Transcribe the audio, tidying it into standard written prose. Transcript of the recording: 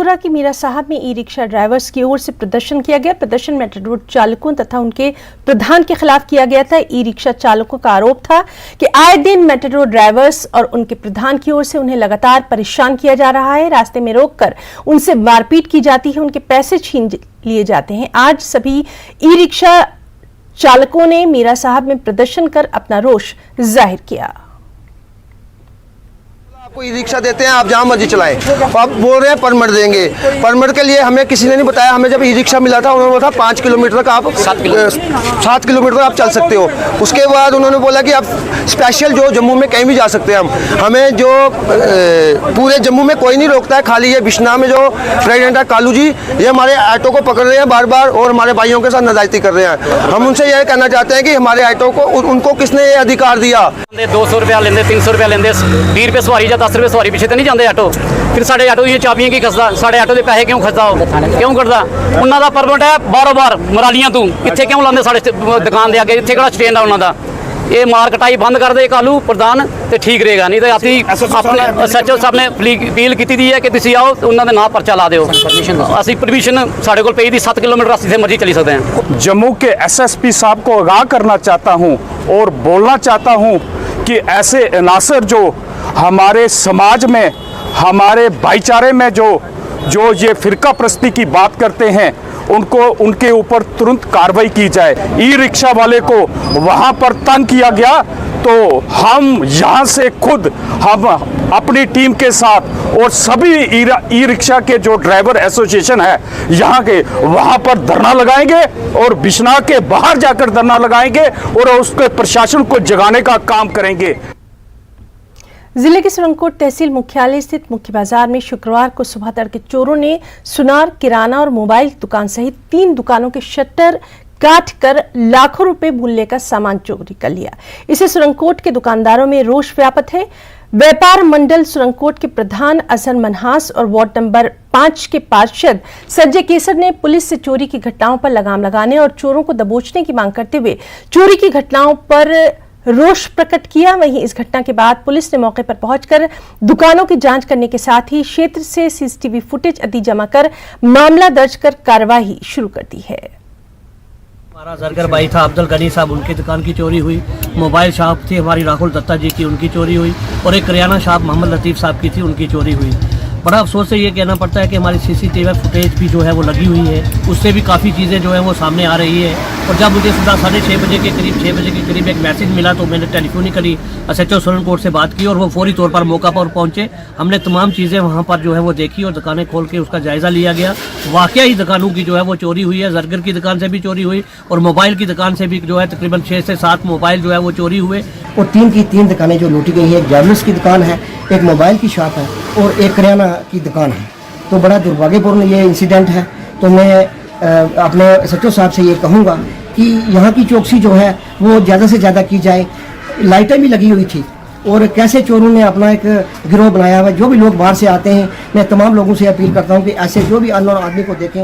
हसपुरा की मीरा साहब में ई रिक्शा ड्राइवर्स की ओर से प्रदर्शन किया गया। प्रदर्शन मेट्रो चालकों तथा उनके प्रधान के खिलाफ किया गया था। ई रिक्शा चालकों का आरोप था कि आए दिन मेट्रो ड्राइवर्स और उनके प्रधान की ओर से उन्हें लगातार परेशान किया जा रहा है। रास्ते में रोककर उनसे मारपीट की जाती है, उनके पैसे छीन लिए जाते हैं। आज सभी ई रिक्शा चालकों ने मीरा साहब में प्रदर्शन कर अपना रोष जाहिर किया। आपको ई रिक्शा देते हैं, आप जहाँ मर्जी चलाएं। आप बोल रहे हैं परमिट देंगे। परमिट के लिए हमें किसी ने नहीं बताया। हमें जब ई रिक्शा मिला था उन्होंने बोला 5 किलोमीटर तक आप 7 किलोमीटर आप चल सकते हो। उसके बाद उन्होंने बोला कि आप स्पेशल जो जम्मू में कहीं भी जा सकते हैं। हमें जो पूरे जम्मू में कोई नहीं रोकता है, खाली ये बिश्नाह में जो प्रेसिडेंट है कालू जी, ये हमारे ऑटो को पकड़ रहे हैं बार बार और हमारे भाइयों के साथ नाजायती कर रहे हैं। हम उनसे यह कहना चाहते हैं कि हमारे ऑटो को उनको किसने ये अधिकार दिया। 200 रुपया लेंगे, 300 रुपया लेंगे, 20 रुपये सवारी या 10 रुपये सवारी पीछे तो नहीं जाते ऑटो। फिर साढ़े ऑटो ये चाबियां की खसदा, साढ़े ऑटो के पैसे क्यों खसदा हो, क्यों करता? उन्हों का परमिट है बारोबार मरालियां तू इतने क्यों लाते साढ़े दुकान के अगे, इतने किहड़ा स्टैंड है उन्होंने। ये मार कटाई बंद कर दे कालू प्रधान तो ठीक रहेगा, नहीं तो अभी अपने SHO साहब ने अपील की है कि तुम आओ उन्होंने ना पर्चा ला दो। असी परमिशन साढ़े को पई 7 किलोमीटर जिथे मर्जी चली सकते हैं। जम्मू के SSP साहब को आगाह करना चाहता हूँ और बोलना चाहता हूँ कि ऐसे अनासर जो हमारे समाज में, हमारे भाईचारे में जो ये फिरका प्रस्ती की बात करते हैं, उनको उनके ऊपर तुरंत कार्रवाई की जाए। ई रिक्शा वाले को वहाँ पर तंग किया गया तो हम यहाँ से खुद हम अपनी टीम के साथ और सभी ई रिक्शा के जो ड्राइवर एसोसिएशन है यहाँ के, वहाँ पर धरना लगाएंगे और बिश्नाह के बाहर जाकर धरना लगाएंगे और उसके प्रशासन को जगाने का काम करेंगे। जिले के सुरंगकोट तहसील मुख्यालय स्थित मुख्य बाजार में शुक्रवार को सुबह तड़के चोरों ने सुनार, किराना और मोबाइल दुकान सहित 3 दुकानों के शटर काट कर लाखों रुपए मूल्य का सामान चोरी कर लिया। इससे सुरंगकोट के दुकानदारों में रोष व्याप्त है। व्यापार मंडल सुरंगकोट के प्रधान अजहर मनहास और वार्ड नंबर 5 के पार्षद संजय केसर ने पुलिस से चोरी की घटनाओं पर लगाम लगाने और चोरों को दबोचने की मांग करते हुए चोरी की घटनाओं पर रोष प्रकट किया। वहीं इस घटना के बाद पुलिस ने मौके पर पहुंचकर दुकानों की जांच करने के साथ ही क्षेत्र से सीसीटीवी फुटेज आदि जमा कर मामला दर्ज कर कार्रवाई शुरू कर दी है। हमारा जरगर भाई था अब्दुल गनी साहब, उनकी दुकान की चोरी हुई। मोबाइल शॉप थी हमारी राहुल दत्ता जी की, उनकी चोरी हुई। और एक करियाना शॉप मोहम्मद लतीफ़ साहब की थी, उनकी चोरी हुई। बड़ा अफसोस से ये कहना पड़ता है कि हमारी CCTV फुटेज भी जो है वो लगी हुई है, उससे भी काफ़ी चीज़ें जो है वो सामने आ रही है। और जब मुझे सुबह 6:30 बजे के करीब 6 बजे के करीब एक मैसेज मिला तो मैंने टेलीफोन ही करी, SHO सुरंगकोट से बात की और वो फौरी तौर पर मौका पर पहुँचे। हमने तमाम चीज़ें वहाँ पर जो है वो देखी और दुकानें खोल के उसका जायज़ा लिया गया। वाकई ही दुकानों की जो है वो चोरी हुई है। जरगर की दुकान से भी चोरी हुई और मोबाइल की दुकान से भी जो है तकरीबन 6 से 7 मोबाइल जो है वो चोरी हुए। और 3 की 3 दुकानें जो लूटी गई हैं, एक ज्वेलर्स की दुकान है, एक मोबाइल की शॉप है और एक करियाना की दुकान है। तो बड़ा दुर्भाग्यपूर्ण ये इंसिडेंट है। तो मैं अपने SHO साहब से ये कहूँगा कि यहाँ की चौकसी जो है वो ज़्यादा से ज़्यादा की जाए। लाइटें भी लगी हुई थी और कैसे चोरों ने अपना एक गिरोह बनाया हुआ है। जो भी लोग बाहर से आते हैं, मैं तमाम लोगों से अपील करता हूँ कि ऐसे जो भी अननोन आदमी को देखें